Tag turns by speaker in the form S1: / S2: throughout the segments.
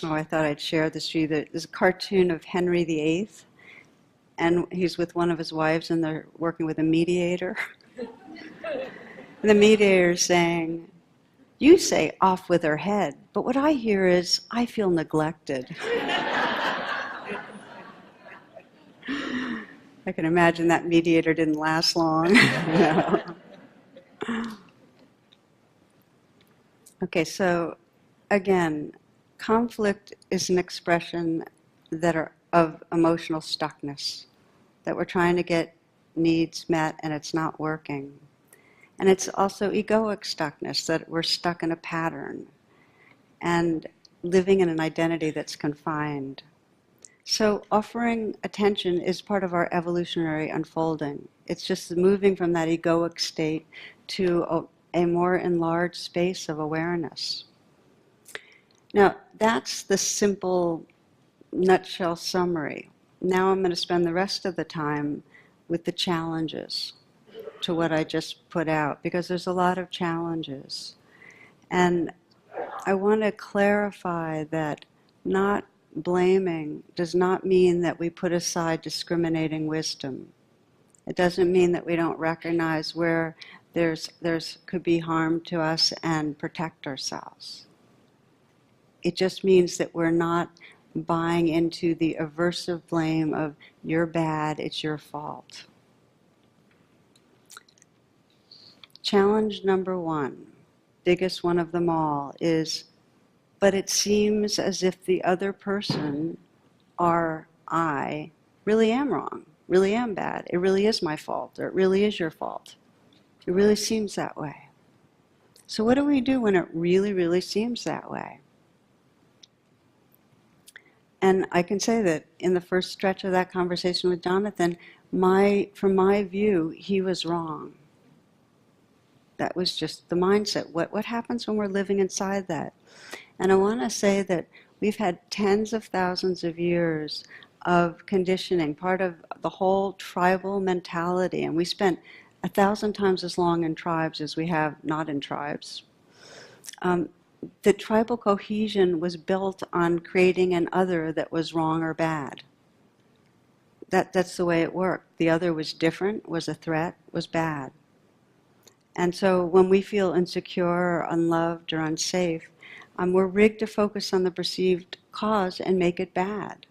S1: Oh, I thought I'd share this with you. There's a cartoon of Henry VIII, and he's with one of his wives, and they're working with a mediator. And the mediator's saying, "You say off with her head, but what I hear is, I feel neglected." I can imagine that mediator didn't last long. No. Okay, so again, conflict is an expression of emotional stuckness, that we're trying to get needs met and it's not working. And it's also egoic stuckness, that we're stuck in a pattern and living in an identity that's confined. So offering attention is part of our evolutionary unfolding. It's just moving from that egoic state to a more enlarged space of awareness. Now, that's the simple nutshell summary. Now I'm going to spend the rest of the time with the challenges to what I just put out, because there's a lot of challenges. And I want to clarify that not blaming does not mean that we put aside discriminating wisdom. It doesn't mean that we don't recognize where there's could be harm to us and protect ourselves. It just means that we're not buying into the aversive blame of, you're bad, it's your fault. Challenge number 1, biggest one of them all, is, but it seems as if the other person, or I, really am wrong, really am bad, it really is my fault, or it really is your fault. It really seems that way. So what do we do when it really, really seems that way? And I can say that in the first stretch of that conversation with Jonathan, from my view, he was wrong. That was just the mindset. What happens when we're living inside that? And I want to say that we've had tens of thousands of years of conditioning, part of the whole tribal mentality, and we spent 1,000 times as long in tribes as we have not in tribes. The tribal cohesion was built on creating an other that was wrong or bad. That's the way it worked. The other was different, was a threat, was bad. And so when we feel insecure or unloved or unsafe, we're rigged to focus on the perceived cause and make it bad.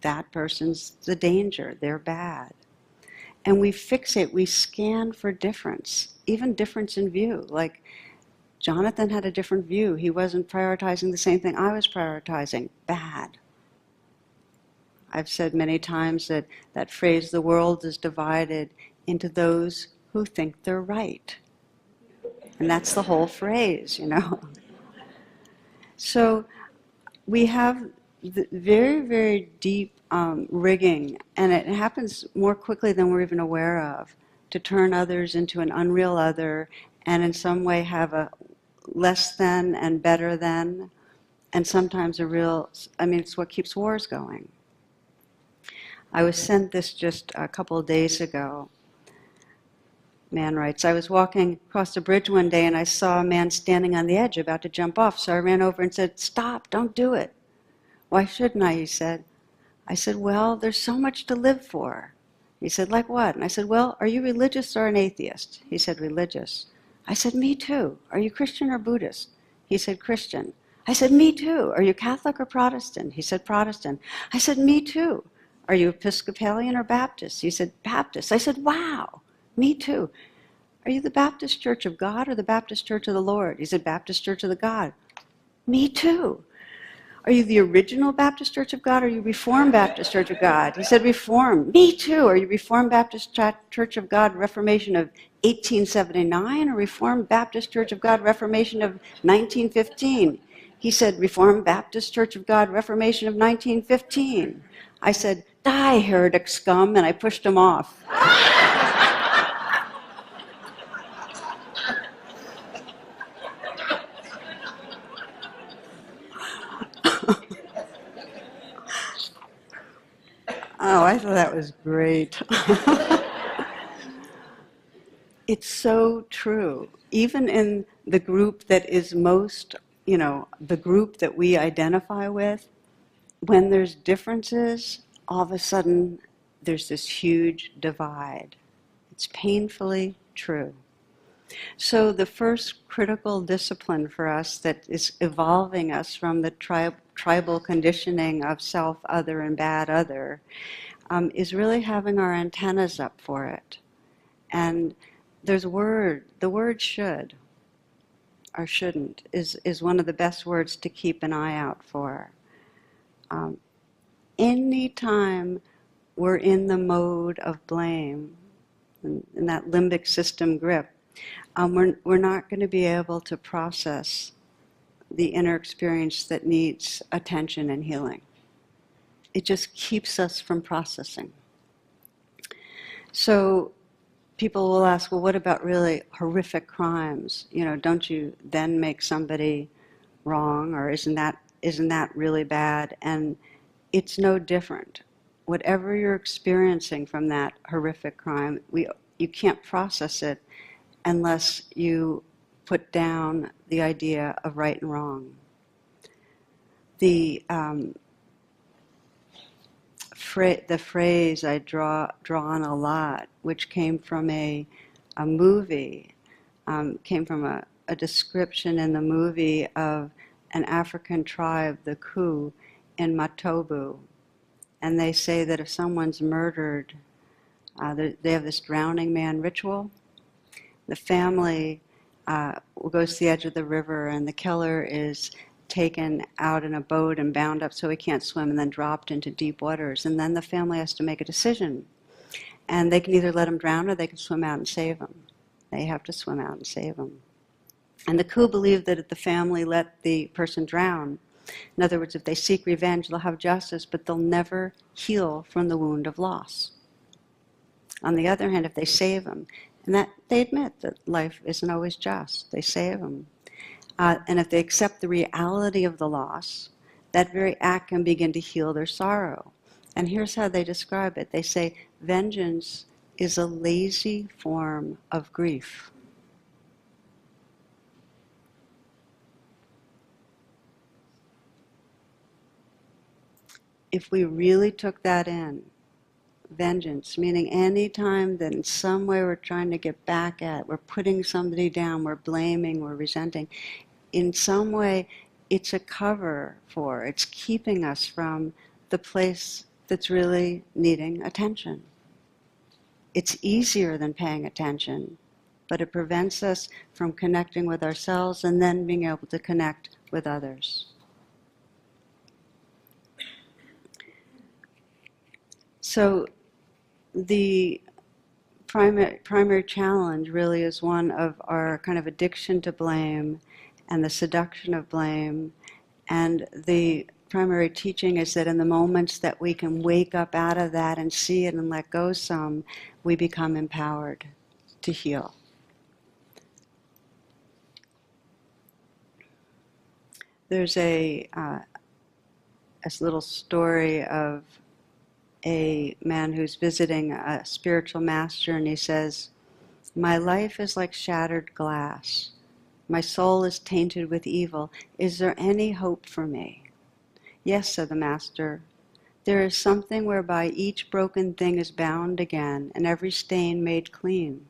S1: That person's the danger, they're bad. And we fixate, we scan for difference, even difference in view. Like, Jonathan had a different view. He wasn't prioritizing the same thing I was prioritizing. Bad. I've said many times that phrase, the world is divided into those who think they're right. And that's the whole phrase, you know. So we have the very, very deep rigging, and it happens more quickly than we're even aware of, to turn others into an unreal other and in some way have a less than and better than, and sometimes it's what keeps wars going. I was sent this just a couple of days ago. Man writes, I was walking across the bridge one day and I saw a man standing on the edge about to jump off, so I ran over and said, "Stop, don't do it." "Why shouldn't I?" he said. I said, "Well, there's so much to live for." He said, "Like what?" And I said, "Well, are you religious or an atheist?" He said, "Religious." I said, "Me too. Are you Christian or Buddhist?" He said, "Christian." I said, "Me too. Are you Catholic or Protestant?" He said, "Protestant." I said, "Me too. Are you Episcopalian or Baptist?" He said, "Baptist." I said, "Wow, me too. Are you the Baptist Church of God or the Baptist Church of the Lord?" He said, "Baptist Church of the God." "Me too. Are you the original Baptist Church of God or are you Reformed Baptist Church of God?" He said, "Reformed." "Me too. Are you Reformed Baptist Church of God Reformation of 1879 or Reformed Baptist Church of God Reformation of 1915? He said, "Reformed Baptist Church of God Reformation of 1915. I said, "Die, heretic scum," and I pushed him off. Oh, I thought that was great. It's so true. Even in the group that is most the group that we identify with, when there's differences, all of a sudden there's this huge divide. It's painfully true. So the first critical discipline for us that is evolving us from the tribal conditioning of self, other, and bad other is really having our antennas up for it. And there's the word should or shouldn't is one of the best words to keep an eye out for. Anytime we're in the mode of blame, in that limbic system grip, we're not going to be able to process the inner experience that needs attention and healing. It just keeps us from processing. So people will ask, well, what about really horrific crimes? Don't you then make somebody wrong, or isn't that really bad? And it's no different. Whatever you're experiencing from that horrific crime, you can't process it unless you put down the idea of right and wrong. The phrase I draw on a lot, which came from a movie, came from a description in the movie of an African tribe, the Ku, in Matobu. And they say that if someone's murdered, they have this drowning man ritual. The family goes to the edge of the river, and the killer is taken out in a boat and bound up so he can't swim, and then dropped into deep waters. And then the family has to make a decision. And they can either let him drown or they can swim out and save him. They have to swim out and save him. And the Ku believe that if the family let the person drown, in other words, if they seek revenge, they'll have justice, but they'll never heal from the wound of loss. On the other hand, if they save him, and that they admit that life isn't always just, they save him. And if they accept the reality of the loss, that very act can begin to heal their sorrow. And here's how they describe it. They say, vengeance is a lazy form of grief. If we really took that in, vengeance, meaning any time that in some way we're trying to get back at, we're putting somebody down, we're blaming, we're resenting, in some way it's a cover for, it's keeping us from the place that's really needing attention. It's easier than paying attention, but it prevents us from connecting with ourselves and then being able to connect with others. So the primary challenge really is one of our kind of addiction to blame and the seduction of blame. And the primary teaching is that in the moments that we can wake up out of that and see it and let go some, we become empowered to heal. There's a little story of a man who's visiting a spiritual master, and he says, "My life is like shattered glass. My soul is tainted with evil. Is there any hope for me?" "Yes," said the master. "There is something whereby each broken thing is bound again, and every stain made clean."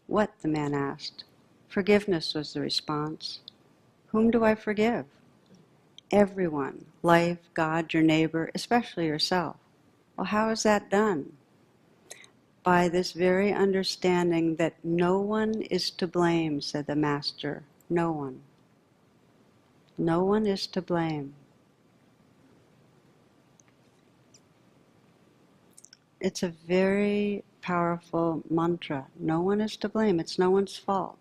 S1: "What?" the man asked. "Forgiveness," was the response. "Whom do I forgive?" "Everyone. Life, God, your neighbor, especially yourself." "Well, how is that done?" "By this very understanding that no one is to blame," said the master. No one. No one is to blame. It's a very powerful mantra. No one is to blame. It's no one's fault.